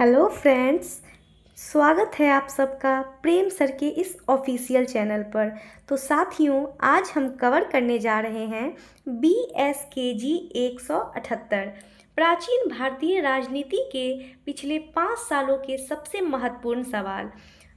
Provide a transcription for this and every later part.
Hello friends, स्वागत है आप सबका प्रेम सर के इस ऑफिशियल चैनल पर। तो साथियों, आज हम कवर करने जा रहे हैं BSKG 178 प्राचीन भारतीय राजनीति के पिछले 5 सालों के सबसे महत्वपूर्ण सवाल।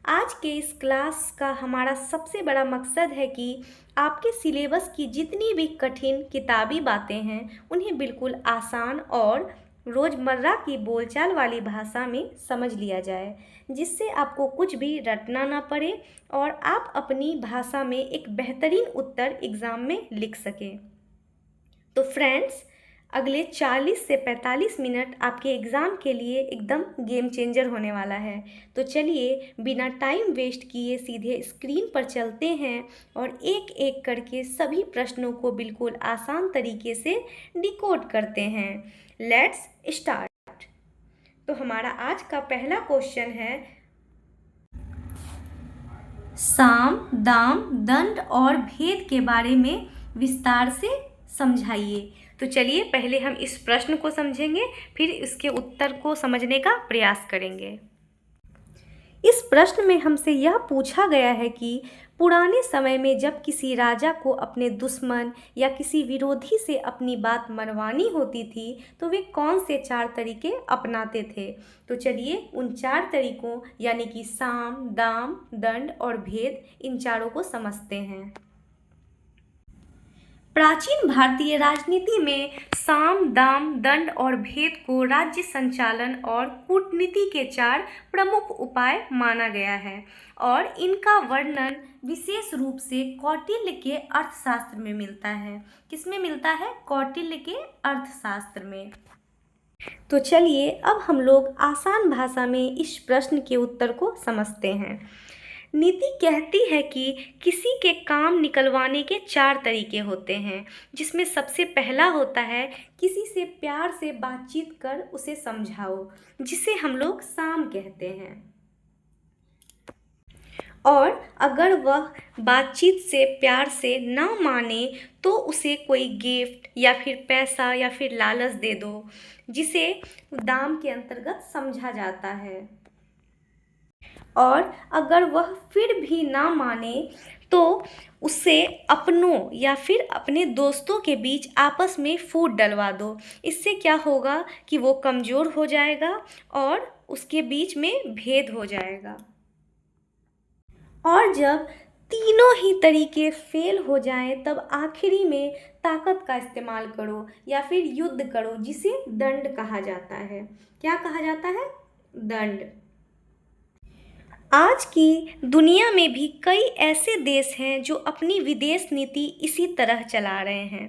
आज के इस क्लास का हमारा सबसे बड़ा मकसद है कि आपके सिलेबस की जितनी भी कठिन किताबी बातें हैं उन्हें बिल्कुल आसान और रोज़मर्रा की बोलचाल वाली भाषा में समझ लिया जाए, जिससे आपको कुछ भी रटना ना पड़े और आप अपनी भाषा में एक बेहतरीन उत्तर एग्ज़ाम में लिख सकें। तो फ्रेंड्स, अगले 40 से 45 मिनट आपके एग्ज़ाम के लिए एकदम गेम चेंजर होने वाला है। तो चलिए बिना टाइम वेस्ट किए सीधे स्क्रीन पर चलते हैं और एक एक करके सभी प्रश्नों को बिल्कुल आसान तरीके से डिकोड करते हैं। Let's start. तो हमारा आज का पहला क्वेश्चन है, साम, दाम, दंड और भेद के बारे में विस्तार से समझाइए। तो चलिए पहले हम इस प्रश्न को समझेंगे, फिर इसके उत्तर को समझने का प्रयास करेंगे। इस प्रश्न में हमसे यह पूछा गया है कि पुराने समय में जब किसी राजा को अपने दुश्मन या किसी विरोधी से अपनी बात मनवानी होती थी तो वे कौन से 4 तरीके अपनाते थे। तो चलिए उन 4 तरीकों यानी कि साम, दाम, दंड और भेद, इन चारों को समझते हैं। प्राचीन भारतीय राजनीति में साम, दाम, दंड और भेद को राज्य संचालन और कूटनीति के 4 प्रमुख उपाय माना गया है और इनका वर्णन विशेष रूप से कौटिल्य के अर्थशास्त्र में मिलता है। किसमें मिलता है? कौटिल्य के अर्थशास्त्र में। तो चलिए अब हम लोग आसान भाषा में इस प्रश्न के उत्तर को समझते हैं। नीति कहती है कि किसी के काम निकलवाने के 4 तरीके होते हैं, जिसमें सबसे पहला होता है किसी से प्यार से बातचीत कर उसे समझाओ, जिसे हम लोग साम कहते हैं। और अगर वह बातचीत से प्यार से ना माने तो उसे कोई गिफ्ट या फिर पैसा या फिर लालच दे दो, जिसे दाम के अंतर्गत समझा जाता है। और अगर वह फिर भी ना माने तो उसे अपनों या फिर अपने दोस्तों के बीच आपस में फूट डलवा दो। इससे क्या होगा कि वो कमज़ोर हो जाएगा और उसके बीच में भेद हो जाएगा। और जब तीनों ही तरीके फेल हो जाएं तब आखिरी में ताकत का इस्तेमाल करो या फिर युद्ध करो, जिसे दंड कहा जाता है। क्या कहा जाता है? दंड। आज की दुनिया में भी कई ऐसे देश हैं जो अपनी विदेश नीति इसी तरह चला रहे हैं।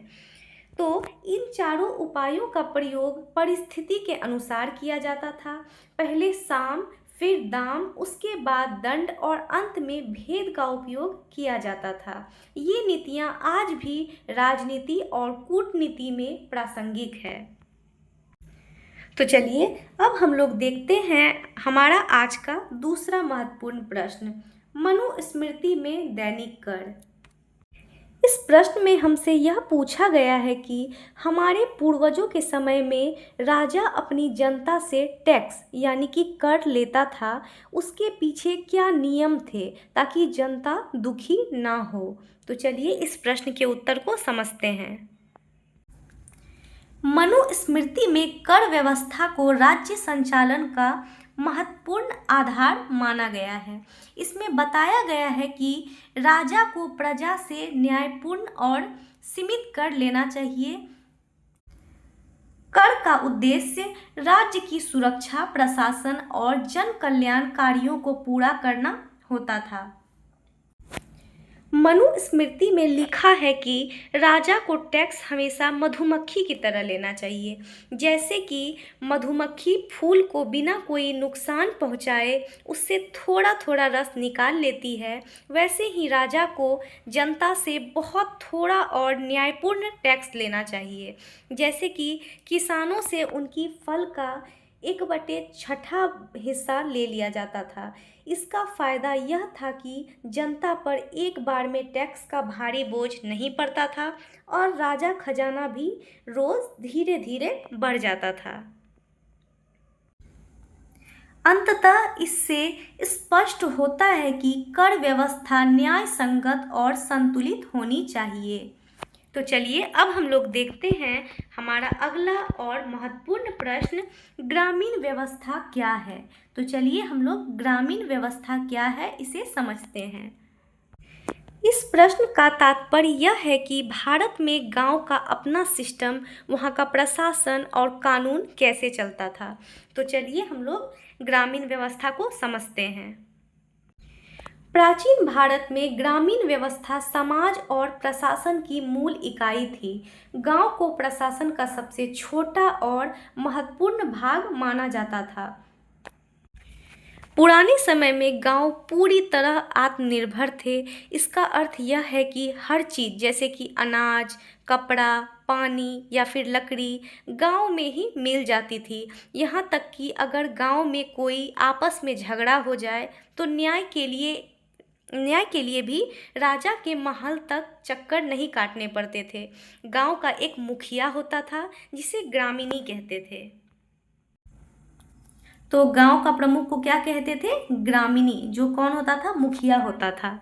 तो इन चारों उपायों का प्रयोग परिस्थिति के अनुसार किया जाता था। पहले साम, फिर दाम, उसके बाद दंड और अंत में भेद का उपयोग किया जाता था। ये नीतियाँ आज भी राजनीति और कूटनीति में प्रासंगिक है। तो चलिए अब हम लोग देखते हैं हमारा आज का दूसरा महत्वपूर्ण प्रश्न, मनुस्मृति में दैनिक कर। इस प्रश्न में हमसे यह पूछा गया है कि हमारे पूर्वजों के समय में राजा अपनी जनता से टैक्स यानी कि कर लेता था, उसके पीछे क्या नियम थे ताकि जनता दुखी ना हो। तो चलिए इस प्रश्न के उत्तर को समझते हैं। मनुस्मृति में कर व्यवस्था को राज्य संचालन का महत्वपूर्ण आधार माना गया है। इसमें बताया गया है कि राजा को प्रजा से न्यायपूर्ण और सीमित कर लेना चाहिए। कर का उद्देश्य राज्य की सुरक्षा, प्रशासन और जन कल्याण कार्यों को पूरा करना होता था। मनुस्मृति में लिखा है कि राजा को टैक्स हमेशा मधुमक्खी की तरह लेना चाहिए। जैसे कि मधुमक्खी फूल को बिना कोई नुकसान पहुंचाए उससे थोड़ा थोड़ा रस निकाल लेती है, वैसे ही राजा को जनता से बहुत थोड़ा और न्यायपूर्ण टैक्स लेना चाहिए। जैसे कि किसानों से उनकी फल का 1/6 हिस्सा ले लिया जाता था। इसका फ़ायदा यह था कि जनता पर एक बार में टैक्स का भारी बोझ नहीं पड़ता था और राजा खजाना भी रोज़ धीरे धीरे बढ़ जाता था। अंततः इससे स्पष्ट होता है कि कर व्यवस्था न्याय संगत और संतुलित होनी चाहिए। तो चलिए अब हम लोग देखते हैं हमारा अगला और महत्वपूर्ण प्रश्न, ग्रामीण व्यवस्था क्या है। तो चलिए हम लोग ग्रामीण व्यवस्था क्या है इसे समझते हैं। इस प्रश्न का तात्पर्य यह है कि भारत में गांव का अपना सिस्टम, वहां का प्रशासन और कानून कैसे चलता था। तो चलिए हम लोग ग्रामीण व्यवस्था को समझते हैं। प्राचीन भारत में ग्रामीण व्यवस्था समाज और प्रशासन की मूल इकाई थी। गांव को प्रशासन का सबसे छोटा और महत्वपूर्ण भाग माना जाता था। पुराने समय में गांव पूरी तरह आत्मनिर्भर थे। इसका अर्थ यह है कि हर चीज़ जैसे कि अनाज, कपड़ा, पानी या फिर लकड़ी गांव में ही मिल जाती थी। यहाँ तक कि अगर गांव में कोई आपस में झगड़ा हो जाए तो न्याय के लिए भी राजा के महल तक चक्कर नहीं काटने पड़ते थे। गांव का एक मुखिया होता था जिसे ग्रामीणी कहते थे। तो गांव का प्रमुख को क्या कहते थे? ग्रामीणी, जो कौन होता था? मुखिया होता था।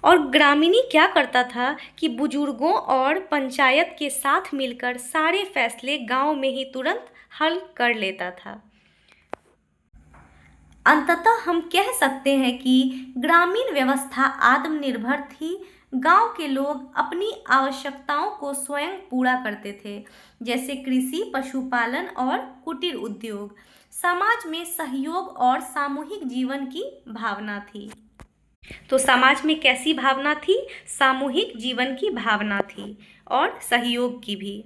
और ग्रामीणी क्या करता था कि बुजुर्गों और पंचायत के साथ मिलकर सारे फैसले गांव में ही तुरंत हल कर लेता था। अंततः हम कह सकते हैं कि ग्रामीण व्यवस्था आत्मनिर्भर थी। गांव के लोग अपनी आवश्यकताओं को स्वयं पूरा करते थे, जैसे कृषि, पशुपालन और कुटीर उद्योग। समाज में सहयोग और सामूहिक जीवन की भावना थी। तो समाज में कैसी भावना थी? सामूहिक जीवन की भावना थी और सहयोग की भी।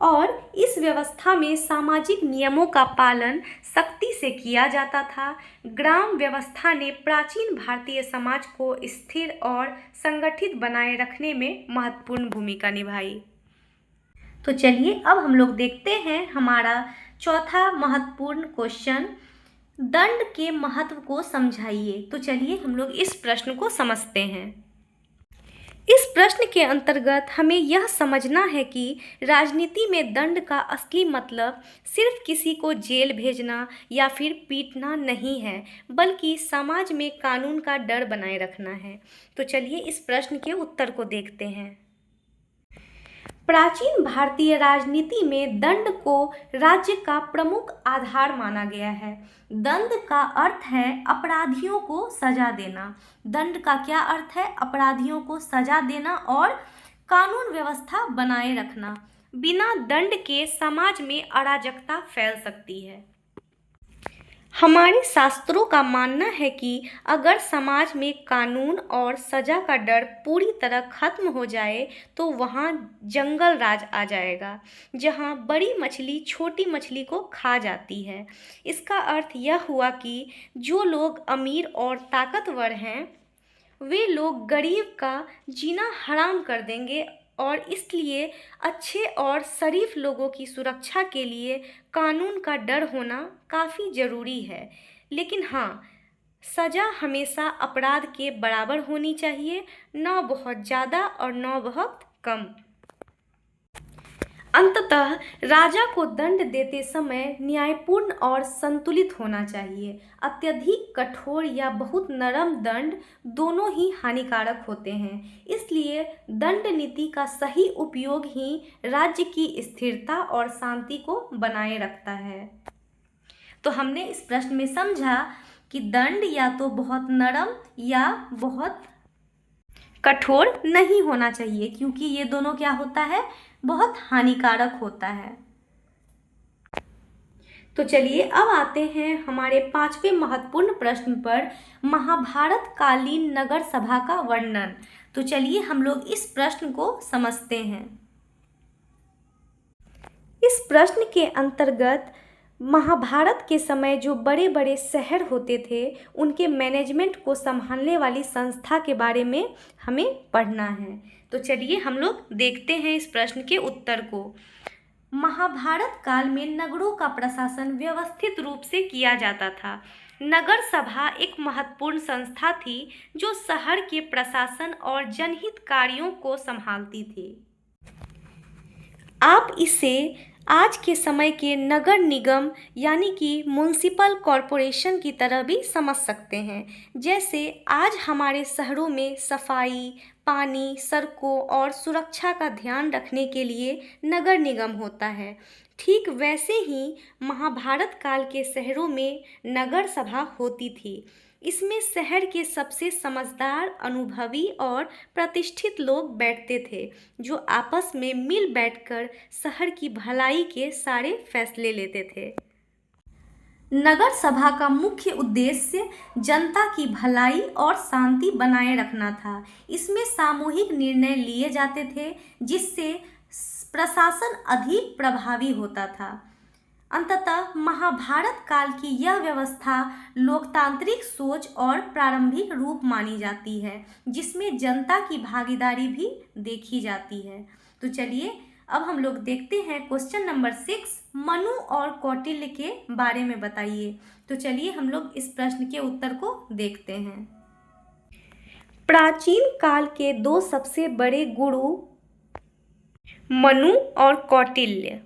और इस व्यवस्था में सामाजिक नियमों का पालन सख्ती से किया जाता था। ग्राम व्यवस्था ने प्राचीन भारतीय समाज को स्थिर और संगठित बनाए रखने में महत्वपूर्ण भूमिका निभाई। तो चलिए अब हम लोग देखते हैं हमारा चौथा महत्वपूर्ण क्वेश्चन, दंड के महत्व को समझाइए। तो चलिए हम लोग इस प्रश्न को समझते हैं। इस प्रश्न के अंतर्गत हमें यह समझना है कि राजनीति में दंड का असली मतलब सिर्फ किसी को जेल भेजना या फिर पीटना नहीं है, बल्कि समाज में कानून का डर बनाए रखना है। तो चलिए इस प्रश्न के उत्तर को देखते हैं। प्राचीन भारतीय राजनीति में दंड को राज्य का प्रमुख आधार माना गया है। दंड का अर्थ है अपराधियों को सजा देना। दंड का क्या अर्थ है? अपराधियों को सजा देना और कानून व्यवस्था बनाए रखना। बिना दंड के समाज में अराजकता फैल सकती है। हमारे शास्त्रों का मानना है कि अगर समाज में कानून और सजा का डर पूरी तरह खत्म हो जाए तो वहाँ जंगल राज आ जाएगा, जहाँ बड़ी मछली छोटी मछली को खा जाती है। इसका अर्थ यह हुआ कि जो लोग अमीर और ताकतवर हैं वे लोग गरीब का जीना हराम कर देंगे, और इसलिए अच्छे और शरीफ लोगों की सुरक्षा के लिए कानून का डर होना काफ़ी ज़रूरी है। लेकिन हाँ, सज़ा हमेशा अपराध के बराबर होनी चाहिए, न बहुत ज़्यादा और न बहुत कम। अंततः राजा को दंड देते समय न्यायपूर्ण और संतुलित होना चाहिए। अत्यधिक कठोर या बहुत नरम दंड दोनों ही हानिकारक होते हैं। इसलिए दंड नीति का सही उपयोग ही राज्य की स्थिरता और शांति को बनाए रखता है। तो हमने इस प्रश्न में समझा कि दंड या तो बहुत नरम या बहुत कठोर नहीं होना चाहिए, क्योंकि ये दोनों क्या होता है? बहुत हानिकारक होता है। तो चलिए अब आते हैं हमारे पांचवें महत्वपूर्ण प्रश्न पर, महाभारत कालीन नगर सभा का वर्णन। तो चलिए हम लोग इस प्रश्न को समझते हैं। इस प्रश्न के अंतर्गत महाभारत के समय जो बड़े बड़े शहर होते थे उनके मैनेजमेंट को संभालने वाली संस्था के बारे में हमें पढ़ना है। तो चलिए हम लोग देखते हैं इस प्रश्न के उत्तर को। महाभारत काल में नगरों का प्रशासन व्यवस्थित रूप से किया जाता था। नगर सभा एक महत्वपूर्ण संस्था थी जो शहर के प्रशासन और जनहित कार्यों को संभालती थी। आप इसे आज के समय के नगर निगम यानी कि म्युनिसिपल कॉरपोरेशन की तरह भी समझ सकते हैं। जैसे आज हमारे शहरों में सफाई, पानी, सड़कों और सुरक्षा का ध्यान रखने के लिए नगर निगम होता है, ठीक वैसे ही महाभारत काल के शहरों में नगर सभा होती थी। इसमें शहर के सबसे समझदार, अनुभवी और प्रतिष्ठित लोग बैठते थे, जो आपस में मिल बैठकर शहर की भलाई के सारे फैसले लेते थे। नगर सभा का मुख्य उद्देश्य जनता की भलाई और शांति बनाए रखना था। इसमें सामूहिक निर्णय लिए जाते थे, जिससे प्रशासन अधिक प्रभावी होता था। अंततः महाभारत काल की यह व्यवस्था लोकतांत्रिक सोच और प्रारंभिक रूप मानी जाती है, जिसमें जनता की भागीदारी भी देखी जाती है। तो चलिए अब हम लोग देखते हैं क्वेश्चन नंबर 6, मनु और कौटिल्य के बारे में बताइए। तो चलिए हम लोग इस प्रश्न के उत्तर को देखते हैं। प्राचीन काल के दो सबसे बड़े गुरु मनु और कौटिल्य,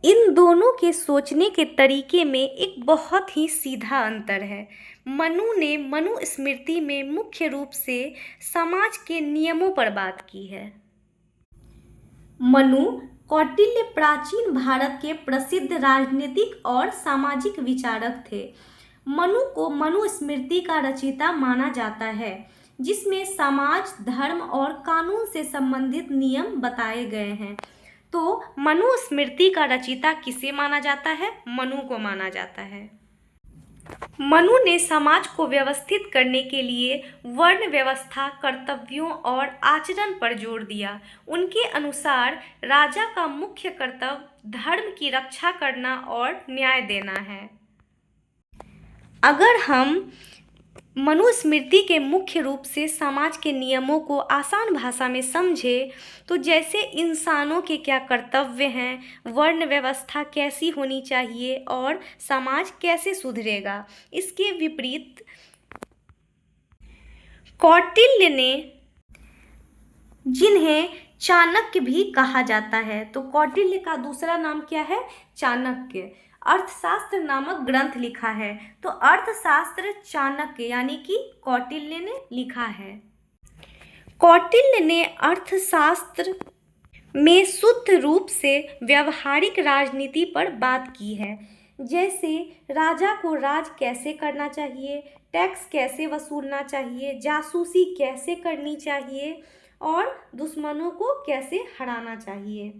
इन दोनों के सोचने के तरीके में एक बहुत ही सीधा अंतर है। मनु ने मनुस्मृति में मुख्य रूप से समाज के नियमों पर बात की है। मनु कौटिल्य प्राचीन भारत के प्रसिद्ध राजनीतिक और सामाजिक विचारक थे। मनु को मनुस्मृति का रचयिता माना जाता है, जिसमें समाज, धर्म और कानून से संबंधित नियम बताए गए हैं। तो मनुस्मृति का रचयिता किसे माना जाता है? मनु को माना जाता है। मनु ने समाज को व्यवस्थित करने के लिए वर्ण व्यवस्था, कर्तव्यों और आचरण पर जोर दिया। उनके अनुसार राजा का मुख्य कर्तव्य धर्म की रक्षा करना और न्याय देना है। अगर हम मनुस्मृति के मुख्य रूप से समाज के नियमों को आसान भाषा में समझे, तो जैसे इंसानों के क्या कर्तव्य हैं, वर्ण व्यवस्था कैसी होनी चाहिए और समाज कैसे सुधरेगा। इसके विपरीत कौटिल्य ने, जिन्हें चाणक्य भी कहा जाता है, तो कौटिल्य का दूसरा नाम क्या है? चाणक्य। अर्थशास्त्र नामक ग्रंथ लिखा है। तो अर्थशास्त्र चाणक्य यानी कि कौटिल्य ने लिखा है। कौटिल्य ने अर्थशास्त्र में शुद्ध रूप से व्यवहारिक राजनीति पर बात की है। जैसे राजा को राज कैसे करना चाहिए, टैक्स कैसे वसूलना चाहिए, जासूसी कैसे करनी चाहिए और दुश्मनों को कैसे हराना चाहिए।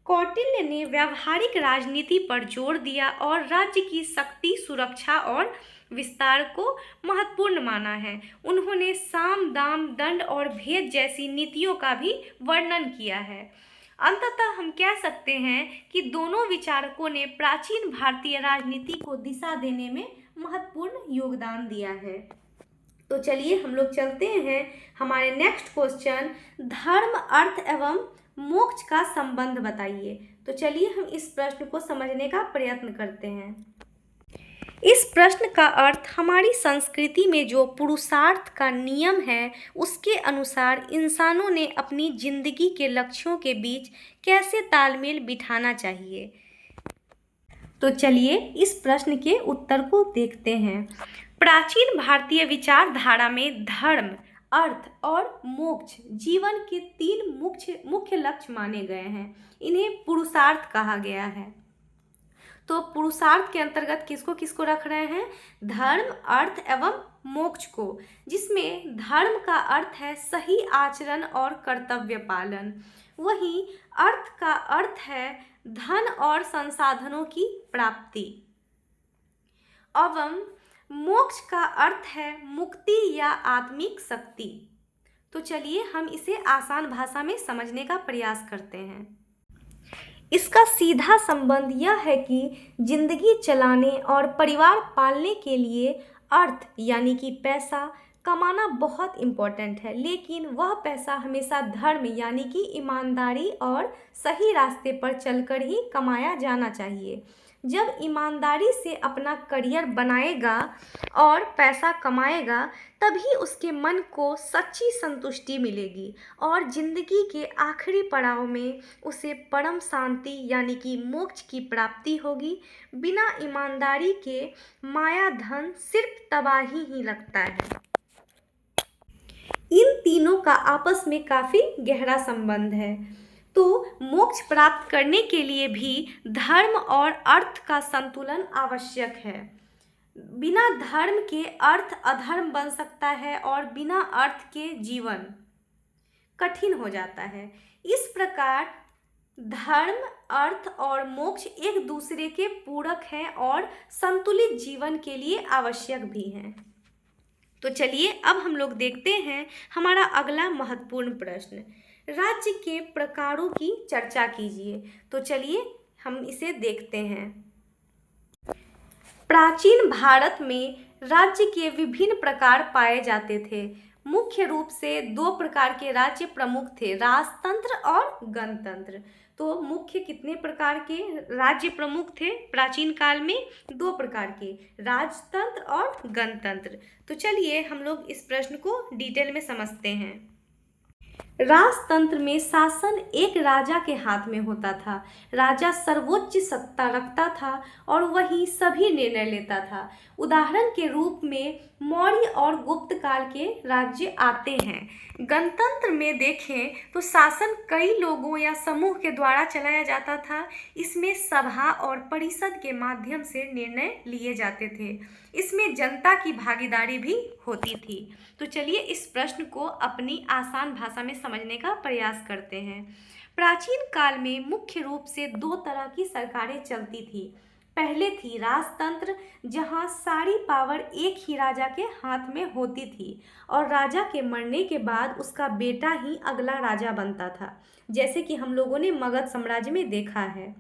कौटिल्य ने व्यावहारिक राजनीति पर जोर दिया और राज्य की शक्ति, सुरक्षा और विस्तार को महत्वपूर्ण माना है। उन्होंने साम, दाम, दंड और भेद जैसी नीतियों का भी वर्णन किया है। अंततः हम कह सकते हैं कि दोनों विचारकों ने प्राचीन भारतीय राजनीति को दिशा देने में महत्वपूर्ण योगदान दिया है। तो चलिए हम लोग चलते हैं हमारे नेक्स्ट क्वेश्चन, धर्म, अर्थ एवं मोक्ष का संबंध बताइए। तो चलिए हम इस प्रश्न को समझने का प्रयत्न करते हैं। इस प्रश्न का अर्थ हमारी संस्कृति में जो पुरुषार्थ का नियम है, उसके अनुसार इंसानों ने अपनी जिंदगी के लक्ष्यों के बीच कैसे तालमेल बिठाना चाहिए। तो चलिए इस प्रश्न के उत्तर को देखते हैं। प्राचीन भारतीय विचारधारा में धर्म, अर्थ और मोक्ष जीवन के 3 मुख्य लक्ष्य माने गए हैं। इन्हें पुरुषार्थ कहा गया है। तो पुरुषार्थ के अंतर्गत किसको किसको रख रहे हैं? धर्म, अर्थ एवं मोक्ष को, जिसमें धर्म का अर्थ है सही आचरण और कर्तव्य पालन। वहीं अर्थ का अर्थ है धन और संसाधनों की प्राप्ति। एवं मोक्ष का अर्थ है मुक्ति या आत्मिक शक्ति। तो चलिए हम इसे आसान भाषा में समझने का प्रयास करते हैं। इसका सीधा संबंध यह है कि जिंदगी चलाने और परिवार पालने के लिए अर्थ यानी कि पैसा कमाना बहुत इम्पोर्टेंट है, लेकिन वह पैसा हमेशा धर्म यानी कि ईमानदारी और सही रास्ते पर चलकर ही कमाया जाना चाहिए। जब ईमानदारी से अपना करियर बनाएगा और पैसा कमाएगा, तभी उसके मन को सच्ची संतुष्टि मिलेगी और ज़िंदगी के आखिरी पड़ाव में उसे परम शांति यानी कि मोक्ष की प्राप्ति होगी। बिना ईमानदारी के माया धन सिर्फ तबाही ही लगता है। इन तीनों का आपस में काफ़ी गहरा संबंध है। तो मोक्ष प्राप्त करने के लिए भी धर्म और अर्थ का संतुलन आवश्यक है। बिना धर्म के अर्थ अधर्म बन सकता है और बिना अर्थ के जीवन कठिन हो जाता है। इस प्रकार धर्म, अर्थ और मोक्ष एक दूसरे के पूरक हैं और संतुलित जीवन के लिए आवश्यक भी हैं। तो चलिए अब हम लोग देखते हैं हमारा अगला महत्वपूर्ण प्रश्न, राज्य के प्रकारों की चर्चा कीजिए। तो चलिए हम इसे देखते हैं। प्राचीन भारत में राज्य के विभिन्न प्रकार पाए जाते थे। मुख्य रूप से दो प्रकार के राज्य प्रमुख थे, राजतंत्र और गणतंत्र। तो मुख्य कितने प्रकार के राज्य प्रमुख थे प्राचीन काल में? दो प्रकार के, राजतंत्र और गणतंत्र। तो चलिए हम लोग इस प्रश्न को डिटेल में समझते हैं। राजतंत्र में शासन एक राजा के हाथ में होता था। राजा सर्वोच्च सत्ता रखता था और वही सभी निर्णय लेता था। उदाहरण के रूप में मौर्य और गुप्त काल के राज्य आते हैं। गणतंत्र में देखें तो शासन कई लोगों या समूह के द्वारा चलाया जाता था। इसमें सभा और परिषद के माध्यम से निर्णय लिए जाते थे। इसमें जनता की भागीदारी भी होती थी। तो चलिए इस प्रश्न को अपनी आसान भाषा में समझने का प्रयास करते हैं। प्राचीन काल में मुख्य रूप से दो तरह की सरकारें चलती थी। पहले थी राजतंत्र, जहां सारी पावर एक ही राजा के हाथ में होती थी और राजा के मरने के बाद उसका बेटा ही अगला राजा बनता था, जैसे कि हम लोगों ने मगध साम्राज्य में देखा है।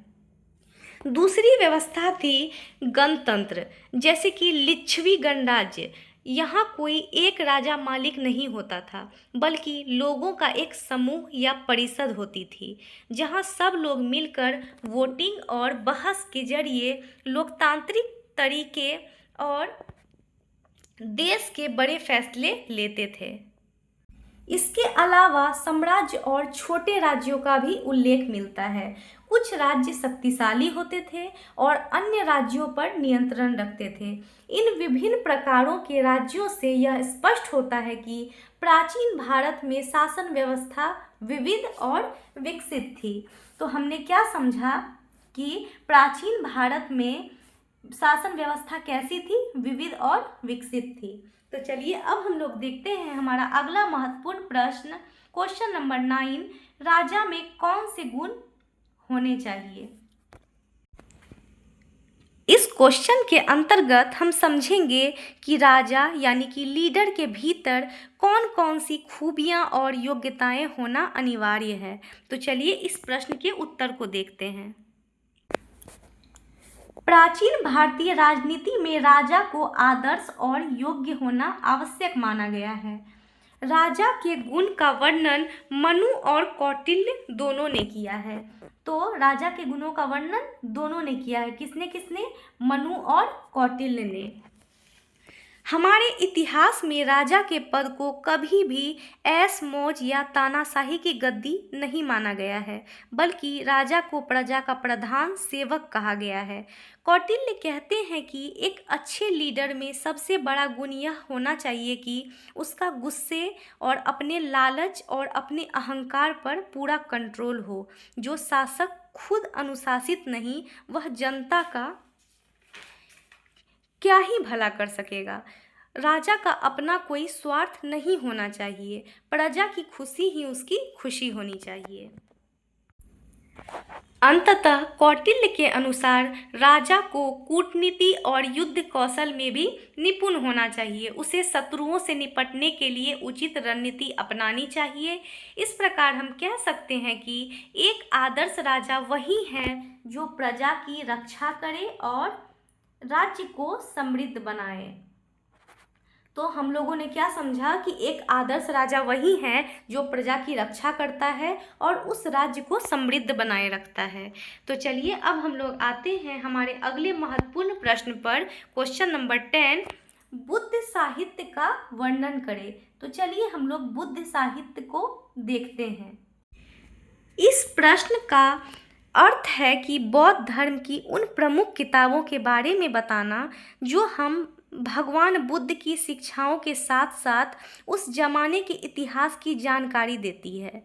दूसरी व्यवस्था थी गणतंत्र, जैसे कि लिच्छवी गणराज्य। यहाँ कोई एक राजा मालिक नहीं होता था, बल्कि लोगों का एक समूह या परिषद होती थी, जहाँ सब लोग मिलकर वोटिंग और बहस के जरिए लोकतांत्रिक तरीके और देश के बड़े फैसले लेते थे। इसके अलावा साम्राज्य और छोटे राज्यों का भी उल्लेख मिलता है। कुछ राज्य शक्तिशाली होते थे और अन्य राज्यों पर नियंत्रण रखते थे। इन विभिन्न प्रकारों के राज्यों से यह स्पष्ट होता है कि प्राचीन भारत में शासन व्यवस्था विविध और विकसित थी। तो हमने क्या समझा कि प्राचीन भारत में शासन व्यवस्था कैसी थी? विविध और विकसित थी। तो चलिए अब हम लोग देखते हैं हमारा अगला महत्वपूर्ण प्रश्न, क्वेश्चन नंबर 9, राजा में कौन से गुण होने चाहिए? इस क्वेश्चन के अंतर्गत हम समझेंगे कि राजा यानी कि लीडर के भीतर कौन कौन सी खूबियां और योग्यताएं होना अनिवार्य है। तो चलिए इस प्रश्न के उत्तर को देखते हैं। प्राचीन भारतीय राजनीति में राजा को आदर्श और योग्य होना आवश्यक माना गया है। राजा के गुण का वर्णन मनु और कौटिल्य दोनों ने किया है। तो राजा के गुणों का वर्णन दोनों ने किया है। किसने किसने? मनु और कौटिल्य ने। हमारे इतिहास में राजा के पद को कभी भी ऐश मौज या तानाशाही की गद्दी नहीं माना गया है, बल्कि राजा को प्रजा का प्रधान सेवक कहा गया है। कौटिल्य कहते हैं कि एक अच्छे लीडर में सबसे बड़ा गुण यह होना चाहिए कि उसका गुस्से और अपने लालच और अपने अहंकार पर पूरा कंट्रोल हो। जो शासक खुद अनुशासित नहीं, वह जनता का क्या ही भला कर सकेगा। राजा का अपना कोई स्वार्थ नहीं होना चाहिए, प्रजा की खुशी ही उसकी खुशी होनी चाहिए। अंततः कौटिल्य के अनुसार राजा को कूटनीति और युद्ध कौशल में भी निपुण होना चाहिए। उसे शत्रुओं से निपटने के लिए उचित रणनीति अपनानी चाहिए। इस प्रकार हम कह सकते हैं कि एक आदर्श राजा वही है जो प्रजा की रक्षा करे और राज्य को समृद्ध बनाए। तो हम लोगों ने क्या समझा कि एक आदर्श राजा वही है जो प्रजा की रक्षा करता है और उस राज्य को समृद्ध बनाए रखता है। तो चलिए अब हम लोग आते हैं हमारे अगले महत्वपूर्ण प्रश्न पर। क्वेश्चन नंबर 10, बुद्ध साहित्य का वर्णन करें। तो चलिए हम लोग बुद्ध साहित्य को देखते हैं। इस प्रश्न का अर्थ है कि बौद्ध धर्म की उन प्रमुख किताबों के बारे में बताना जो हम भगवान बुद्ध की शिक्षाओं के साथ साथ उस जमाने के इतिहास की जानकारी देती है।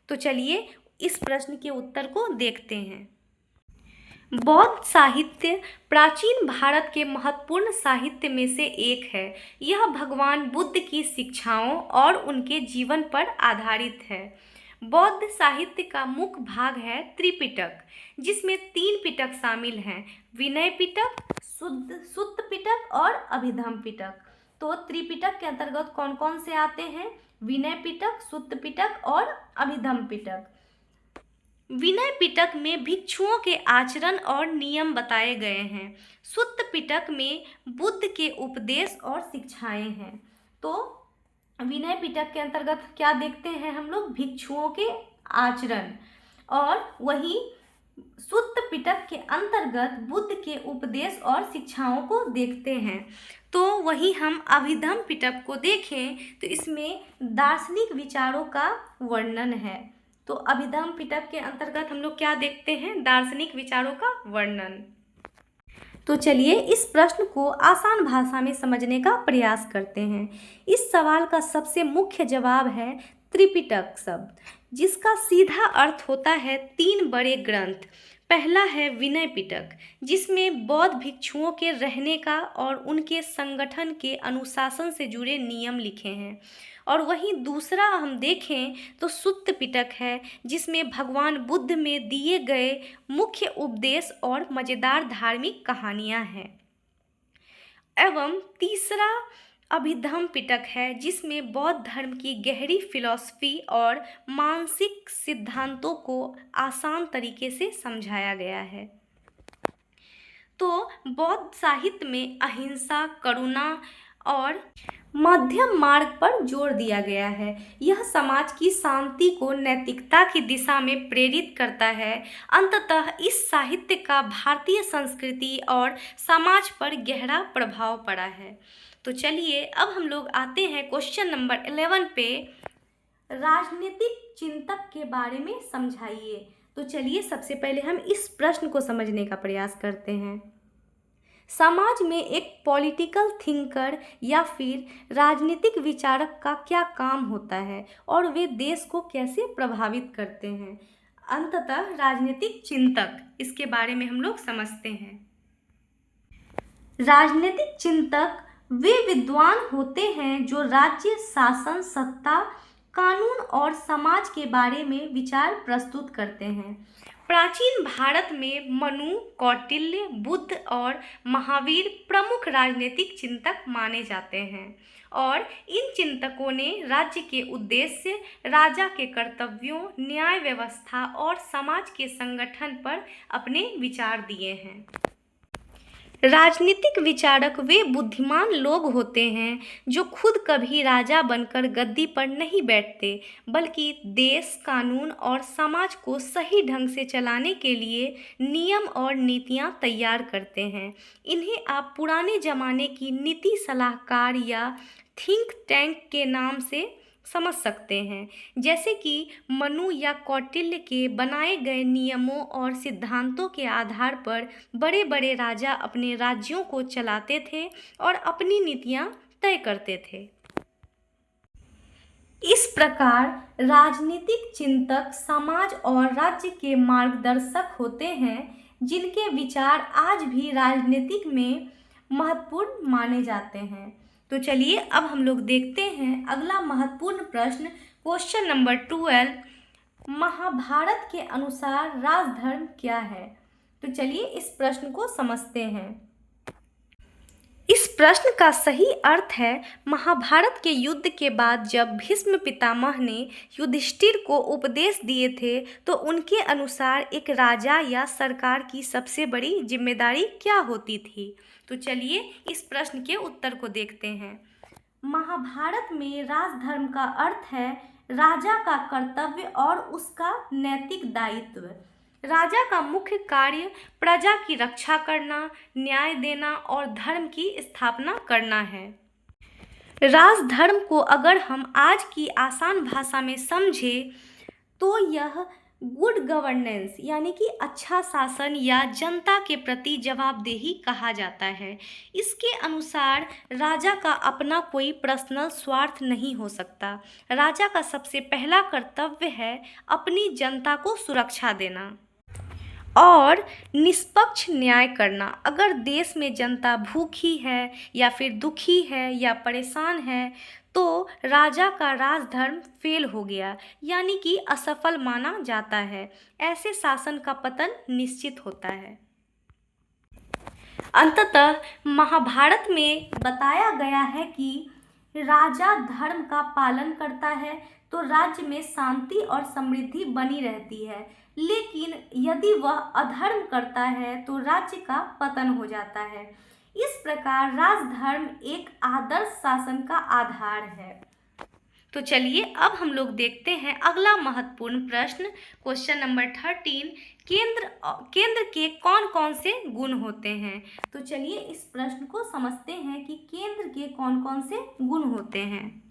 तो चलिए इस प्रश्न के उत्तर को देखते हैं। बौद्ध साहित्य प्राचीन भारत के महत्वपूर्ण साहित्य में से एक है। यह भगवान बुद्ध की शिक्षाओं और उनके जीवन पर आधारित है। बौद्ध साहित्य का मुख्य भाग है त्रिपिटक, जिसमें 3 पिटक शामिल हैं: विनय पिटक, सुत्त पिटक और अभिधम्म पिटक। तो त्रिपिटक के अंतर्गत कौन कौन से आते हैं? विनय पिटक, सुत्त पिटक और अभिधम्म पिटक। विनय पिटक में भिक्षुओं के आचरण और नियम बताए गए हैं। सुत्त पिटक में बुद्ध के उपदेश और शिक्षाएं हैं। तो विनय पिटक के अंतर्गत क्या देखते हैं हम लोग? भिक्षुओं के आचरण। और वही सुत्त पिटक के अंतर्गत बुद्ध के उपदेश और शिक्षाओं को देखते हैं। तो वही हम अभिधम्म पिटक को देखें तो इसमें दार्शनिक विचारों का वर्णन है। तो अभिधम्म पिटक के अंतर्गत हम लोग क्या देखते हैं? दार्शनिक विचारों का वर्णन। तो चलिए इस प्रश्न को आसान भाषा में समझने का प्रयास करते हैं। इस सवाल का सबसे मुख्य जवाब है त्रिपिटक शब्द, जिसका सीधा अर्थ होता है 3 बड़े ग्रंथ। पहला है विनय पिटक, जिसमें बौद्ध भिक्षुओं के रहने का और उनके संगठन के अनुशासन से जुड़े नियम लिखे हैं। और वहीं दूसरा हम देखें तो सुत्त पिटक है, जिसमें भगवान बुद्ध में दिए गए मुख्य उपदेश और मज़ेदार धार्मिक कहानियाँ हैं। एवं तीसरा अभिधम्म पिटक है, जिसमें बौद्ध धर्म की गहरी फिलॉसफी और मानसिक सिद्धांतों को आसान तरीके से समझाया गया है। तो बौद्ध साहित्य में अहिंसा, करुणा और मध्यम मार्ग पर जोर दिया गया है। यह समाज की शांति को नैतिकता की दिशा में प्रेरित करता है। अंततः इस साहित्य का भारतीय संस्कृति और समाज पर गहरा प्रभाव पड़ा है। तो चलिए अब हम लोग आते हैं क्वेश्चन नंबर 11 पे, राजनीतिक चिंतक के बारे में समझाइए। तो चलिए सबसे पहले हम इस प्रश्न को समझने का प्रयास करते हैं। समाज में एक पॉलिटिकल थिंकर या फिर राजनीतिक विचारक का क्या काम होता है और वे देश को कैसे प्रभावित करते हैं? अंततः राजनीतिक चिंतक, इसके बारे में हम लोग समझते हैं। राजनीतिक चिंतक वे विद्वान होते हैं जो राज्य शासन, सत्ता, कानून और समाज के बारे में विचार प्रस्तुत करते हैं। प्राचीन भारत में मनु, कौटिल्य, बुद्ध और महावीर प्रमुख राजनीतिक चिंतक माने जाते हैं और इन चिंतकों ने राज्य के उद्देश्य, राजा के कर्तव्यों, न्याय व्यवस्था और समाज के संगठन पर अपने विचार दिए हैं। राजनीतिक विचारक वे बुद्धिमान लोग होते हैं जो खुद कभी राजा बनकर गद्दी पर नहीं बैठते, बल्कि देश, कानून और समाज को सही ढंग से चलाने के लिए नियम और नीतियां तैयार करते हैं। इन्हें आप पुराने ज़माने की नीति सलाहकार या थिंक टैंक के नाम से समझ सकते हैं। जैसे कि मनु या कौटिल्य के बनाए गए नियमों और सिद्धांतों के आधार पर बड़े बड़े राजा अपने राज्यों को चलाते थे और अपनी नीतियां तय करते थे। इस प्रकार राजनीतिक चिंतक समाज और राज्य के मार्गदर्शक होते हैं, जिनके विचार आज भी राजनीतिक में महत्वपूर्ण माने जाते हैं। तो चलिए अब हम लोग देखते हैं अगला महत्वपूर्ण प्रश्न, क्वेश्चन नंबर 12, महाभारत के अनुसार राजधर्म क्या है? तो चलिए इस प्रश्न को समझते हैं। इस प्रश्न का सही अर्थ है, महाभारत के युद्ध के बाद जब भीष्म पितामह ने युधिष्ठिर को उपदेश दिए थे तो उनके अनुसार एक राजा या सरकार की सबसे बड़ी जिम्मेदारी क्या होती थी? तो चलिए इस प्रश्न के उत्तर को देखते हैं। महाभारत में राजधर्म का अर्थ है राजा का कर्तव्य और उसका नैतिक दायित्व। राजा का मुख्य कार्य प्रजा की रक्षा करना, न्याय देना और धर्म की स्थापना करना है। राजधर्म को अगर हम आज की आसान भाषा में समझें तो यह गुड गवर्नेंस यानी कि अच्छा शासन या जनता के प्रति जवाबदेही कहा जाता है। इसके अनुसार राजा का अपना कोई पर्सनल स्वार्थ नहीं हो सकता। राजा का सबसे पहला कर्तव्य है अपनी जनता को सुरक्षा देना और निष्पक्ष न्याय करना। अगर देश में जनता भूखी है या फिर दुखी है या परेशान है तो राजा का राजधर्म फेल हो गया यानी कि असफल माना जाता है। ऐसे शासन का पतन निश्चित होता है। अंततः महाभारत में बताया गया है कि राजा धर्म का पालन करता है तो राज्य में शांति और समृद्धि बनी रहती है, लेकिन यदि वह अधर्म करता है तो राज्य का पतन हो जाता है। इस प्रकार राजधर्म एक आदर्श शासन का आधार है। तो चलिए अब हम लोग देखते हैं अगला महत्वपूर्ण प्रश्न, क्वेश्चन नंबर 13। केंद्र के कौन कौन से गुण होते हैं? तो चलिए इस प्रश्न को समझते हैं कि केंद्र के कौन कौन से गुण होते हैं।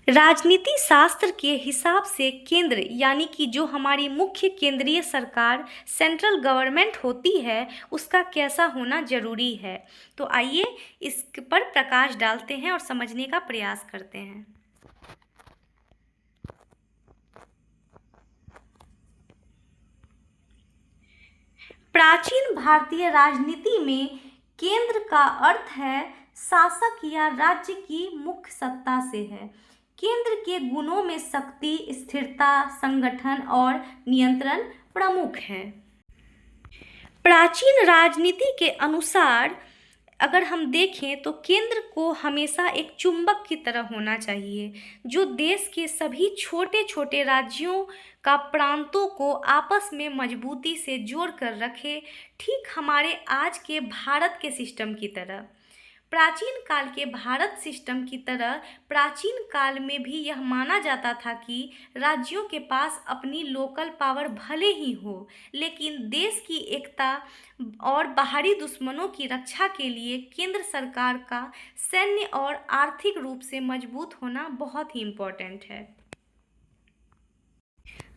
राजनीति शास्त्र के हिसाब से केंद्र यानी कि जो हमारी मुख्य केंद्रीय सरकार सेंट्रल गवर्नमेंट होती है उसका कैसा होना जरूरी है। तो आइए इस पर प्रकाश डालते हैं और समझने का प्रयास करते हैं। प्राचीन भारतीय राजनीति में केंद्र का अर्थ है शासक या राज्य की मुख्य सत्ता से है। केंद्र के गुणों में शक्ति, स्थिरता, संगठन और नियंत्रण प्रमुख हैं। प्राचीन राजनीति के अनुसार अगर हम देखें तो केंद्र को हमेशा एक चुंबक की तरह होना चाहिए जो देश के सभी छोटे छोटे राज्यों का प्रांतों को आपस में मजबूती से जोड़ कर रखे, ठीक हमारे आज के भारत के सिस्टम की तरह। प्राचीन काल के भारत सिस्टम की तरह प्राचीन काल में भी यह माना जाता था कि राज्यों के पास अपनी लोकल पावर भले ही हो, लेकिन देश की एकता और बाहरी दुश्मनों की रक्षा के लिए केंद्र सरकार का सैन्य और आर्थिक रूप से मजबूत होना बहुत ही इम्पोर्टेंट है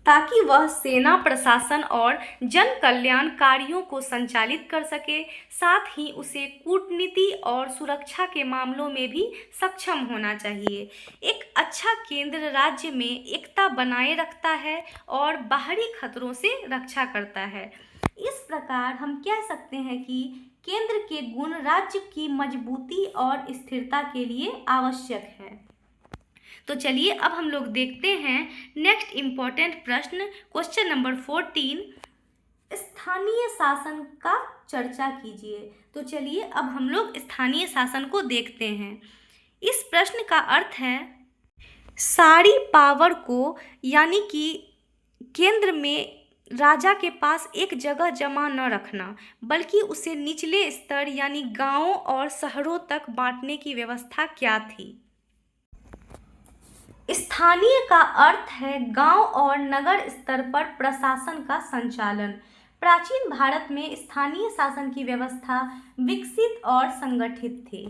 ताकि वह सेना, प्रशासन और जन कल्याण कार्यों को संचालित कर सके। साथ ही उसे कूटनीति और सुरक्षा के मामलों में भी सक्षम होना चाहिए। एक अच्छा केंद्र राज्य में एकता बनाए रखता है और बाहरी खतरों से रक्षा करता है। इस प्रकार हम कह सकते हैं कि केंद्र के गुण राज्य की मजबूती और स्थिरता के लिए आवश्यक है। तो चलिए अब हम लोग देखते हैं नेक्स्ट इम्पोर्टेंट प्रश्न, क्वेश्चन नंबर 14। स्थानीय शासन का चर्चा कीजिए। तो चलिए अब हम लोग स्थानीय शासन को देखते हैं। इस प्रश्न का अर्थ है सारी पावर को यानी कि केंद्र में राजा के पास एक जगह जमा न रखना, बल्कि उसे निचले स्तर यानी गांवों और शहरों तक बांटने की व्यवस्था क्या थी। स्थानीय का अर्थ है गांव और नगर स्तर पर प्रशासन का संचालन। प्राचीन भारत में स्थानीय शासन की व्यवस्था विकसित और संगठित थी।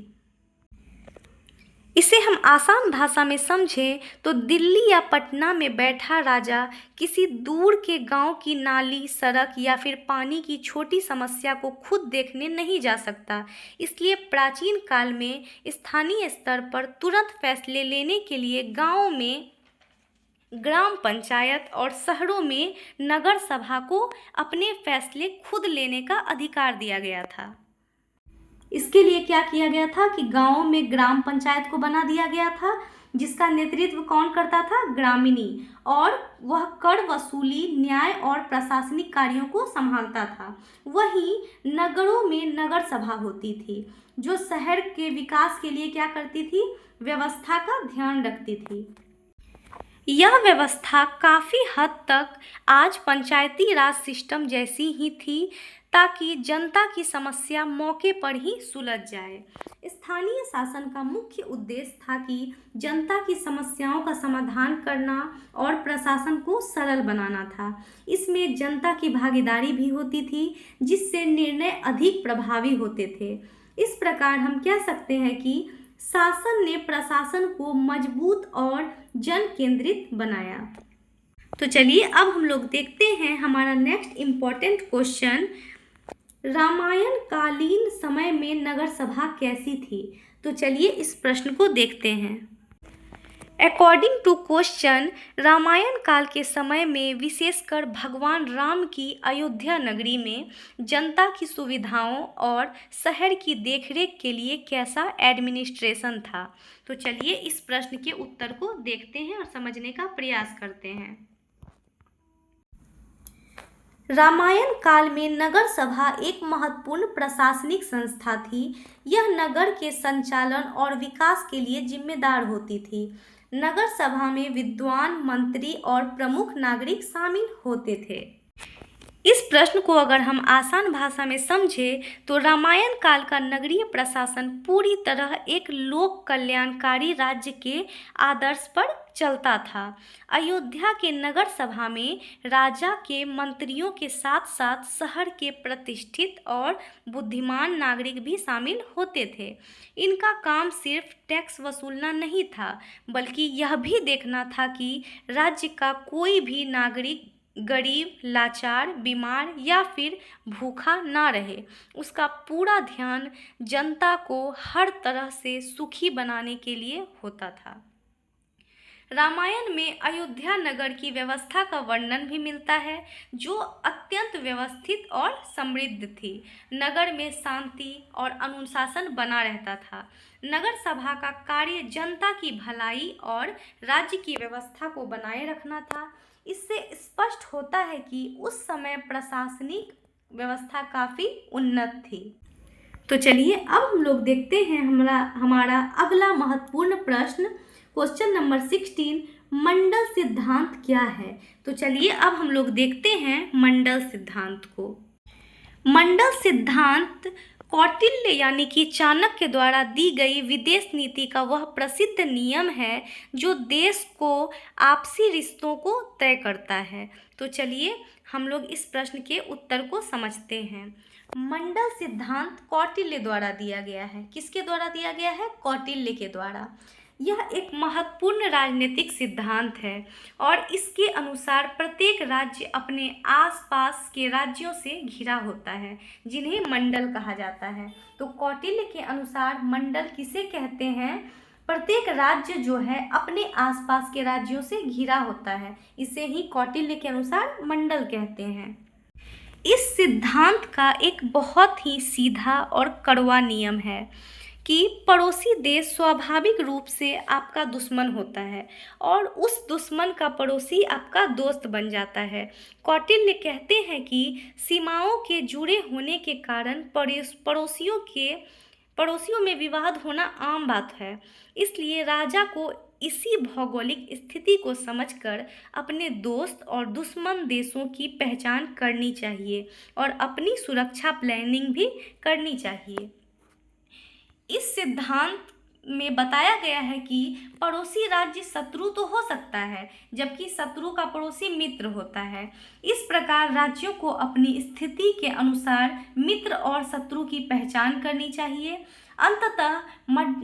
इसे हम आसान भाषा में समझें तो दिल्ली या पटना में बैठा राजा किसी दूर के गांव की नाली, सड़क या फिर पानी की छोटी समस्या को खुद देखने नहीं जा सकता। इसलिए प्राचीन काल में स्थानीय स्तर पर तुरंत फैसले लेने के लिए गांवों में ग्राम पंचायत और शहरों में नगर सभा को अपने फैसले खुद लेने का अधिकार दिया गया था। इसके लिए क्या किया गया था कि गांवों में ग्राम पंचायत को बना दिया गया था जिसका नेतृत्व कौन करता था? ग्रामीणी, और वह कर वसूली, न्याय और प्रशासनिक कार्यों को संभालता था। वहीं नगरों में नगर सभा होती थी जो शहर के विकास के लिए क्या करती थी? व्यवस्था का ध्यान रखती थी। यह व्यवस्था काफ़ी हद तक आज पंचायती राज सिस्टम जैसी ही थी, ताकि जनता की समस्या मौके पर ही सुलझ जाए। स्थानीय शासन का मुख्य उद्देश्य था कि जनता की समस्याओं का समाधान करना और प्रशासन को सरल बनाना था। इसमें जनता की भागीदारी भी होती थी, जिससे निर्णय अधिक प्रभावी होते थे। इस प्रकार हम कह सकते हैं कि शासन ने प्रशासन को मजबूत और जन केंद्रित बनाया। तो चलिए अब हम लोग देखते हैं हमारा नेक्स्ट इम्पॉर्टेंट क्वेश्चन, रामायण कालीन समय में नगर सभा कैसी थी। तो चलिए इस प्रश्न को देखते हैं। अकॉर्डिंग टू क्वेश्चन, रामायण काल के समय में विशेषकर भगवान राम की अयोध्या नगरी में जनता की सुविधाओं और शहर की देखरेख के लिए कैसा एडमिनिस्ट्रेशन था। तो चलिए इस प्रश्न के उत्तर को देखते हैं और समझने का प्रयास करते हैं। रामायण काल में नगर सभा एक महत्वपूर्ण प्रशासनिक संस्था थी। यह नगर के संचालन और विकास के लिए जिम्मेदार होती थी। नगर सभा में विद्वान, मंत्री और प्रमुख नागरिक शामिल होते थे। इस प्रश्न को अगर हम आसान भाषा में समझें तो रामायण काल का नगरीय प्रशासन पूरी तरह एक लोक कल्याणकारी राज्य के आदर्श पर चलता था। अयोध्या के नगर सभा में राजा के मंत्रियों के साथ साथ शहर के प्रतिष्ठित और बुद्धिमान नागरिक भी शामिल होते थे। इनका काम सिर्फ टैक्स वसूलना नहीं था, बल्कि यह भी देखना था कि राज्य का कोई भी नागरिक गरीब, लाचार, बीमार या फिर भूखा ना रहे। उसका पूरा ध्यान जनता को हर तरह से सुखी बनाने के लिए होता था। रामायण में अयोध्या नगर की व्यवस्था का वर्णन भी मिलता है, जो अत्यंत व्यवस्थित और समृद्ध थी। नगर में शांति और अनुशासन बना रहता था। नगर सभा का कार्य जनता की भलाई और राज्य की व्यवस्था को बनाए रखना था। इससे स्पष्ट होता है कि उस समय प्रशासनिक व्यवस्था काफ़ी उन्नत थी। तो चलिए अब हम लोग देखते हैं हमारा अगला महत्वपूर्ण प्रश्न, क्वेश्चन नंबर 16, मंडल सिद्धांत क्या है। तो चलिए अब हम लोग देखते हैं मंडल सिद्धांत को। मंडल सिद्धांत कौटिल्य यानी कि चाणक्य द्वारा दी गई विदेश नीति का वह प्रसिद्ध नियम है जो देश को आपसी रिश्तों को तय करता है। तो चलिए हम लोग इस प्रश्न के उत्तर को समझते हैं। मंडल सिद्धांत कौटिल्य द्वारा दिया गया है। किसके द्वारा दिया गया है? कौटिल्य के द्वारा। यह एक महत्वपूर्ण राजनीतिक सिद्धांत है और इसके अनुसार प्रत्येक राज्य अपने आसपास के राज्यों से घिरा होता है, जिन्हें मंडल कहा जाता है। तो कौटिल्य के अनुसार मंडल किसे कहते हैं? प्रत्येक राज्य जो है अपने आसपास के राज्यों से घिरा होता है, इसे ही कौटिल्य के अनुसार मंडल कहते हैं। इस सिद्धांत का एक बहुत ही सीधा और कड़वा नियम है कि पड़ोसी देश स्वाभाविक रूप से आपका दुश्मन होता है और उस दुश्मन का पड़ोसी आपका दोस्त बन जाता है। कौटिल्य कहते हैं कि सीमाओं के जुड़े होने के कारण पड़ोसियों में विवाद होना आम बात है। इसलिए राजा को इसी भौगोलिक स्थिति को समझकर अपने दोस्त और दुश्मन देशों की पहचान करनी चाहिए और अपनी सुरक्षा प्लानिंग भी करनी चाहिए। इस सिद्धांत में बताया गया है कि पड़ोसी राज्य शत्रु तो हो सकता है, जबकि शत्रु का पड़ोसी मित्र होता है। इस प्रकार राज्यों को अपनी स्थिति के अनुसार मित्र और शत्रु की पहचान करनी चाहिए। अंततः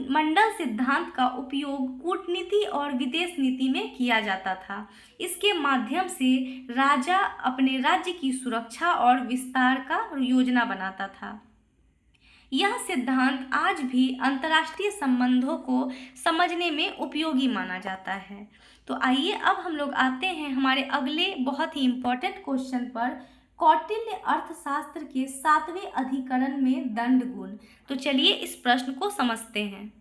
मंडल सिद्धांत का उपयोग कूटनीति और विदेश नीति में किया जाता था। इसके माध्यम से राजा अपने राज्य की सुरक्षा और विस्तार का योजना बनाता था। यह सिद्धांत आज भी अंतर्राष्ट्रीय संबंधों को समझने में उपयोगी माना जाता है। तो आइए अब हम लोग आते हैं हमारे अगले बहुत ही इम्पोर्टेंट क्वेश्चन पर, कौटिल्य अर्थशास्त्र के 7वें अधिकरण में दंड गुण। तो चलिए इस प्रश्न को समझते हैं।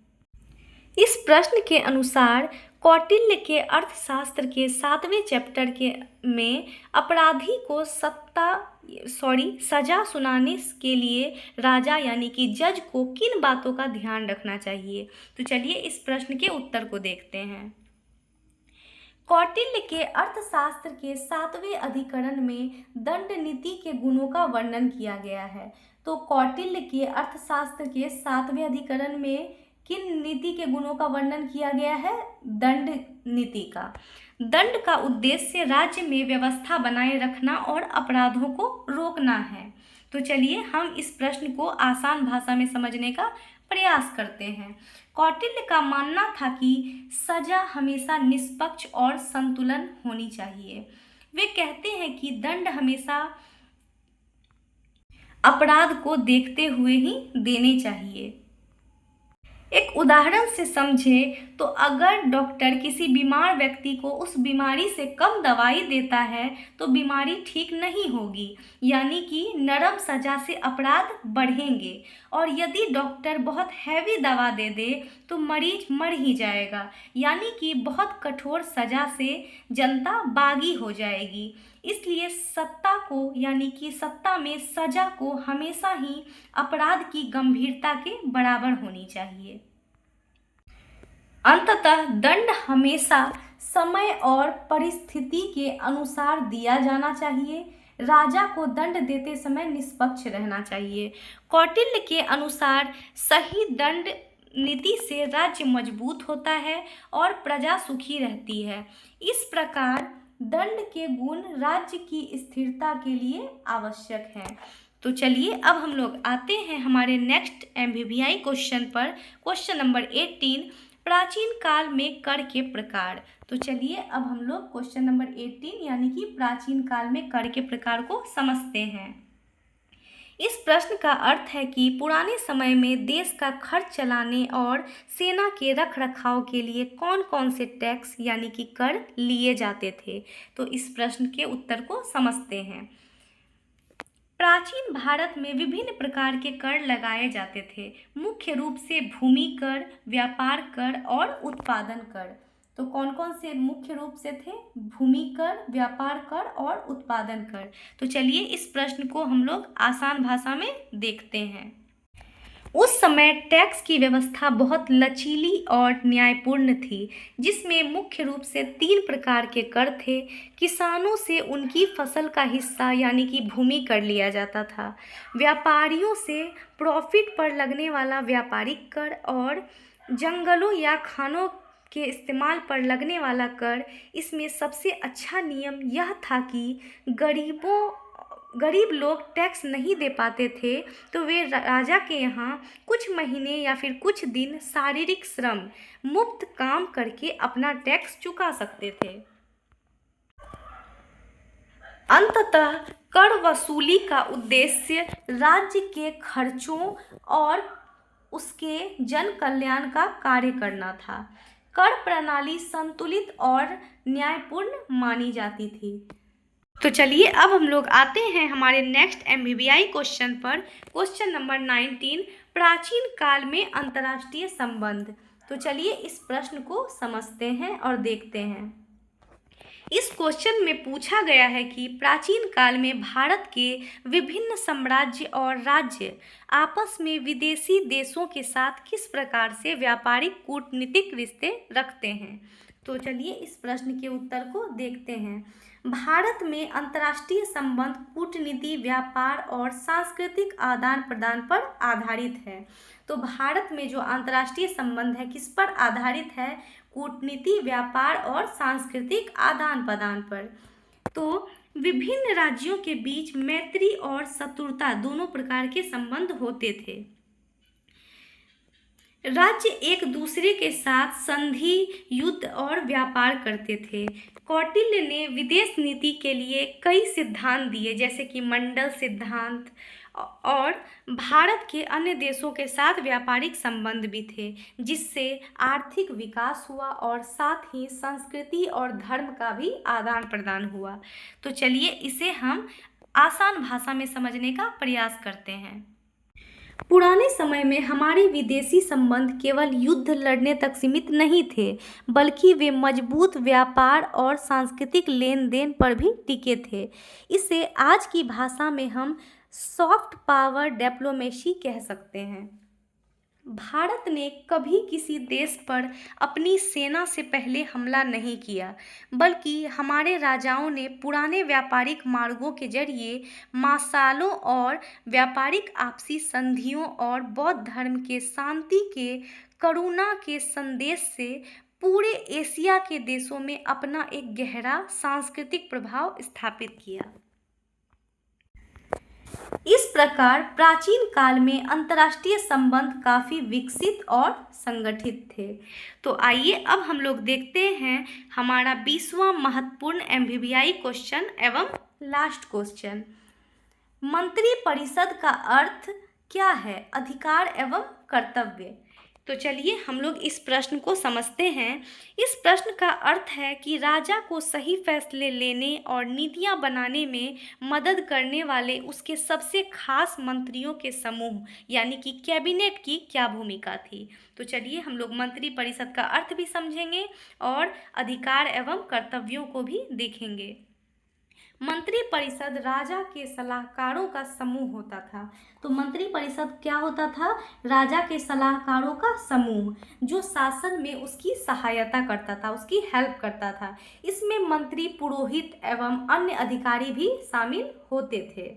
इस प्रश्न के अनुसार कौटिल्य के अर्थशास्त्र के 7वें चैप्टर में अपराधी को सजा सुनाने के लिए राजा यानी कि जज को किन बातों का ध्यान रखना चाहिए। तो चलिए इस प्रश्न के उत्तर को देखते हैं। कौटिल्य के अर्थशास्त्र के 7वें अधिकरण में दंड नीति के गुणों का वर्णन किया गया है। तो कौटिल्य के अर्थशास्त्र के 7वें अधिकरण में किन नीति के गुणों का वर्णन किया गया है? दंड नीति का। दंड का उद्देश्य राज्य में व्यवस्था बनाए रखना और अपराधों को रोकना है। तो चलिए हम इस प्रश्न को आसान भाषा में समझने का प्रयास करते हैं। कौटिल्य का मानना था कि सजा हमेशा निष्पक्ष और संतुलन होनी चाहिए। वे कहते हैं कि दंड हमेशा अपराध को देखते हुए ही देने चाहिए। एक उदाहरण से समझे तो अगर डॉक्टर किसी बीमार व्यक्ति को उस बीमारी से कम दवाई देता है तो बीमारी ठीक नहीं होगी, यानी कि नरम सजा से अपराध बढ़ेंगे। और यदि डॉक्टर बहुत हैवी दवा दे दे तो मरीज मर ही जाएगा, यानी कि बहुत कठोर सजा से जनता बागी हो जाएगी। इसलिए सत्ता को, यानी कि सत्ता में सजा को हमेशा ही अपराध की गंभीरता के बराबर होनी चाहिए। अंततः दंड हमेशा समय और परिस्थिति के अनुसार दिया जाना चाहिए। राजा को दंड देते समय निष्पक्ष रहना चाहिए। कौटिल्य के अनुसार सही दंड नीति से राज्य मजबूत होता है और प्रजा सुखी रहती है। इस प्रकार दंड के गुण राज्य की स्थिरता के लिए आवश्यक हैं। तो चलिए अब हम लोग आते हैं हमारे नेक्स्ट MBBI क्वेश्चन पर। क्वेश्चन नंबर 18, प्राचीन काल में कर के प्रकार। तो चलिए अब हम लोग क्वेश्चन नंबर 18 यानी कि प्राचीन काल में कर के प्रकार को समझते हैं। इस प्रश्न का अर्थ है कि पुराने समय में देश का खर्च चलाने और सेना के रख रखाव के लिए कौन कौन से टैक्स यानी कि कर लिए जाते थे। तो इस प्रश्न के उत्तर को समझते हैं। प्राचीन भारत में विभिन्न प्रकार के कर लगाए जाते थे, मुख्य रूप से भूमि कर, व्यापार कर और उत्पादन कर। तो कौन कौन से मुख्य रूप से थे? भूमि कर, व्यापार कर और उत्पादन कर। तो चलिए इस प्रश्न को हम लोग आसान भाषा में देखते हैं। उस समय टैक्स की व्यवस्था बहुत लचीली और न्यायपूर्ण थी, जिसमें मुख्य रूप से 3 प्रकार के कर थे। किसानों से उनकी फसल का हिस्सा यानी कि भूमि कर लिया जाता था, व्यापारियों से प्रॉफिट पर लगने वाला व्यापारिक कर और जंगलों या खानों के इस्तेमाल पर लगने वाला कर। इसमें सबसे अच्छा नियम यह था कि गरीब लोग टैक्स नहीं दे पाते थे तो वे राजा के यहाँ कुछ महीने या फिर कुछ दिन शारीरिक श्रम मुफ्त काम करके अपना टैक्स चुका सकते थे। अंततः कर वसूली का उद्देश्य राज्य के खर्चों और उसके जन कल्याण का कार्य करना था। कर प्रणाली संतुलित और न्यायपूर्ण मानी जाती थी। तो चलिए अब हम लोग आते हैं हमारे नेक्स्ट MBBI क्वेश्चन पर। क्वेश्चन नंबर 19, प्राचीन काल में अंतर्राष्ट्रीय संबंध। तो चलिए इस प्रश्न को समझते हैं और देखते हैं। इस क्वेश्चन में पूछा गया है कि प्राचीन काल में भारत के विभिन्न साम्राज्य और राज्य आपस में विदेशी देशों के साथ किस प्रकार से व्यापारिक कूटनीतिक रिश्ते रखते हैं। तो चलिए इस प्रश्न के उत्तर को देखते हैं। भारत में अंतर्राष्ट्रीय संबंध कूटनीति, व्यापार और सांस्कृतिक आदान प्रदान पर आधारित है। तो भारत में जो अंतर्राष्ट्रीय संबंध है किस पर आधारित है? कूटनीति, व्यापार और सांस्कृतिक आदान प्रदान पर। तो विभिन्न राज्यों के बीच मैत्री और शत्रुता दोनों प्रकार के संबंध होते थे। राज्य एक दूसरे के साथ संधि, युद्ध और व्यापार करते थे। कौटिल्य ने विदेश नीति के लिए कई सिद्धांत दिए, जैसे कि मंडल सिद्धांत, और भारत के अन्य देशों के साथ व्यापारिक संबंध भी थे, जिससे आर्थिक विकास हुआ और साथ ही संस्कृति और धर्म का भी आदान प्रदान हुआ। तो चलिए इसे हम आसान भाषा में समझने का प्रयास करते हैं। पुराने समय में हमारे विदेशी संबंध केवल युद्ध लड़ने तक सीमित नहीं थे, बल्कि वे मजबूत व्यापार और सांस्कृतिक लेन देन पर भी टिके थे। इसे आज की भाषा में हम सॉफ्ट पावर डिप्लोमेसी कह सकते हैं। भारत ने कभी किसी देश पर अपनी सेना से पहले हमला नहीं किया, बल्कि हमारे राजाओं ने पुराने व्यापारिक मार्गों के जरिए मासालों और व्यापारिक आपसी संधियों और बौद्ध धर्म के शांति के करुणा के संदेश से पूरे एशिया के देशों में अपना एक गहरा सांस्कृतिक प्रभाव स्थापित किया। इस प्रकार प्राचीन काल में अंतर्राष्ट्रीय संबंध काफ़ी विकसित और संगठित थे। तो आइए अब हम लोग देखते हैं हमारा 20वां महत्वपूर्ण एमवीबीआई क्वेश्चन एवं लास्ट क्वेश्चन। मंत्री परिषद का अर्थ क्या है? अधिकार एवं कर्तव्य। तो चलिए हम लोग इस प्रश्न को समझते हैं। इस प्रश्न का अर्थ है कि राजा को सही फैसले लेने और नीतियां बनाने में मदद करने वाले उसके सबसे खास मंत्रियों के समूह यानी कि कैबिनेट की क्या भूमिका थी। तो चलिए हम लोग मंत्री परिषद का अर्थ भी समझेंगे और अधिकार एवं कर्तव्यों को भी देखेंगे। मंत्री परिषद राजा के सलाहकारों का समूह होता था। तो मंत्री परिषद क्या होता था? राजा के सलाहकारों का समूह जो शासन में उसकी सहायता करता था, उसकी हेल्प करता था। इसमें मंत्री, पुरोहित एवं अन्य अधिकारी भी शामिल होते थे।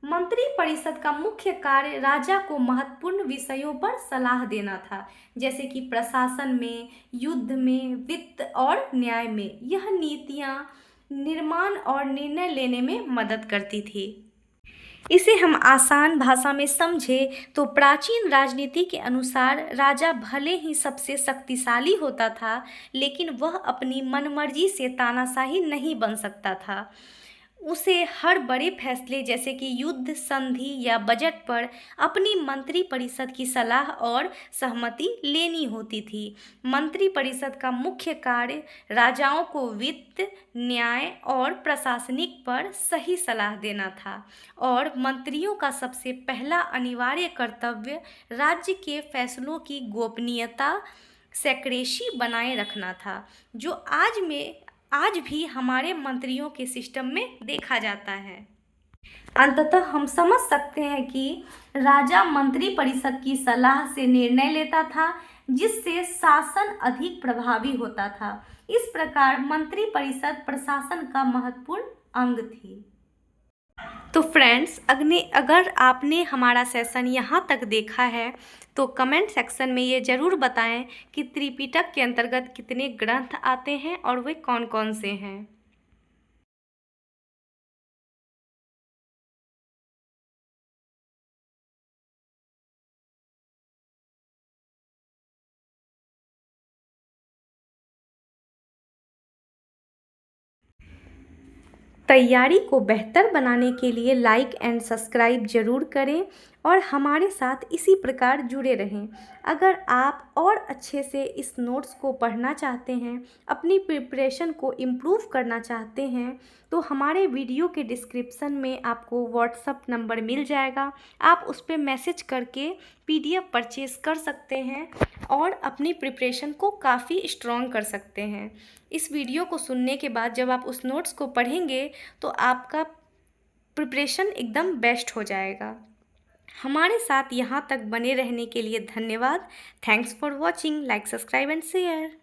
मंत्री परिषद का मुख्य कार्य राजा को महत्वपूर्ण विषयों पर सलाह देना था, जैसे कि प्रशासन में, युद्ध में, वित्त और न्याय में। यह नीतियां निर्माण और निर्णय लेने में मदद करती थी। इसे हम आसान भाषा में समझे तो प्राचीन राजनीति के अनुसार राजा भले ही सबसे शक्तिशाली होता था, लेकिन वह अपनी मनमर्जी से तानाशाही नहीं बन सकता था। उसे हर बड़े फैसले जैसे कि युद्ध, संधि या बजट पर अपनी मंत्री परिषद की सलाह और सहमति लेनी होती थी। मंत्री परिषद का मुख्य कार्य राजाओं को वित्त, न्याय और प्रशासनिक पर सही सलाह देना था और मंत्रियों का सबसे पहला अनिवार्य कर्तव्य राज्य के फैसलों की गोपनीयता, सेक्रेसी बनाए रखना था, जो आज भी हमारे मंत्रियों के सिस्टम में देखा जाता है। अंततः हम समझ सकते हैं कि राजा मंत्री परिषद की सलाह से निर्णय लेता था, जिससे शासन अधिक प्रभावी होता था। इस प्रकार मंत्री परिषद प्रशासन का महत्वपूर्ण अंग थी। तो फ्रेंड्स, अगर आपने हमारा सेशन यहाँ तक देखा है तो कमेंट सेक्शन में ये ज़रूर बताएं कि त्रिपिटक के अंतर्गत कितने ग्रंथ आते हैं और वे कौन कौन से हैं। तैयारी को बेहतर बनाने के लिए लाइक एंड सब्सक्राइब ज़रूर करें और हमारे साथ इसी प्रकार जुड़े रहें। अगर आप और अच्छे से इस नोट्स को पढ़ना चाहते हैं, अपनी प्रिपरेशन को इम्प्रूव करना चाहते हैं, तो हमारे वीडियो के डिस्क्रिप्शन में आपको व्हाट्सएप नंबर मिल जाएगा। आप उस पर मैसेज करके PDF परचेज़ कर सकते हैं और अपनी प्रिपरेशन को काफ़ी स्ट्रॉन्ग कर सकते हैं। इस वीडियो को सुनने के बाद जब आप उस नोट्स को पढ़ेंगे तो आपका प्रिपरेशन एकदम बेस्ट हो जाएगा। हमारे साथ यहाँ तक बने रहने के लिए धन्यवाद। Thanks for watching. Like, subscribe and share.